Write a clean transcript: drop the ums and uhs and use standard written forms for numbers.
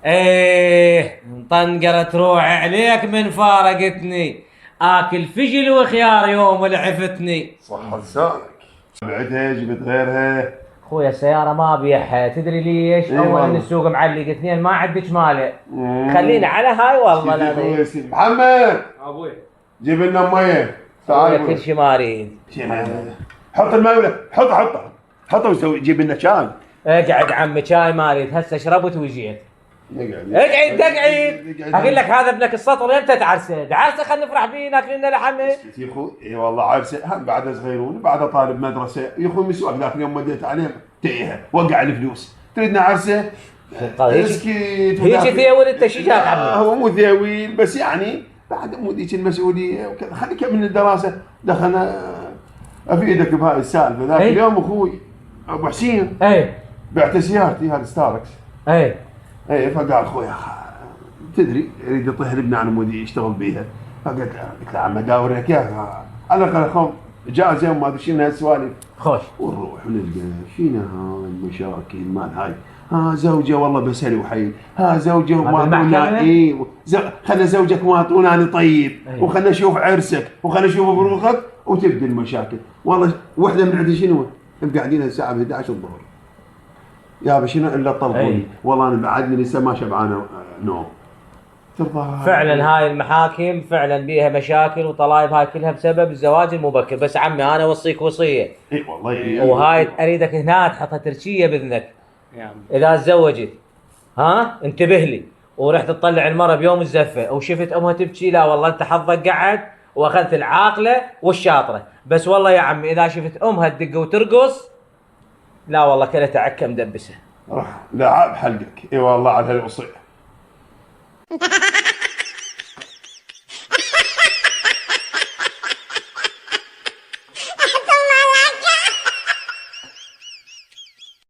ايه مطنقرة روحي عليك من فارقتني، اكل فجل وخيار يوم لعفتني. صح لسانك. بعتها جبت غيرها. اخويا السيارة ما بيحها، تدري ليش؟ إيه اولا والله. السوق معلق، اثنين ما عندك ماله. مم. خلينا على هاي والله سيدي العظيم. أخوي سيدي محمد، ابوي جيب لنا ميه. تعال تعال كل شيء ما اريد. حط الماء ولا حطه وسوي جيب لنا شاي. اقعد عمي، شاي ما اريد، هسه شربت وجيت. اقعد اقعد اقول لك هذا ابنك السطر امتى تعرسه؟ عرسه خلينا نفرح بيه ناكل لنا لحمه. يا اخوي اي والله عرسه هم بعد صغيرون بعد طالب مدرسه يا اخوي مسواك ذاك اليوم مديت عليه تيها وقع الفلوس تريدنا عرسه. اسكت هيك ثيول انت شو جاك عمي؟ هو مو ثيويل بس يعني بعد مو ذيك المسؤوليه وكذا خليك من الدراسه دخلنا افيدك بهاي السالفه ذاك اليوم اخوي ابو حسين بعت سيارتي هذا ستاركس. اي فقال اخوي تدري يريد يطيح لبنان على مودي يشتغل بيها. فقلت له عم اداور لك اياها على الاقل اخوي جاهزه وما ادري شنو هالسوالف. خوش ونروح ونلقى شنو هاي المشاكل مال هاي. زوجه والله بسري وحي. زوجه ما اي خلنا زوجك ما اعطوناني طيب. وخلنا نشوف عرسك وخلنا نشوف بروخك وتبدا المشاكل. والله وحده من عندي شنو قاعدين الساعه 11 الظهر يا شنو الا طلبوني. والله انا بعدني لسه ما شبعانه نوم. ترضى فعلا هاي المحاكم فعلا بيها مشاكل وطلايب، هاي كلها بسبب الزواج المبكر. بس عمي انا اوصيك وصيه. اي والله وهاي اريدك هنا تحطها ترشيه باذنك. اذا تزوجت انتبه لي، ورحت تطلع المرة بيوم الزفه وشفت امها تبكي، لا والله انت حظك قعد واخذت العاقله والشاطره. بس والله يا عمي اذا شفت امها تدق وترقص، لا والله كلتها عكه مدبسه. راح لعاب حلقك. اي والله على هالوصيه.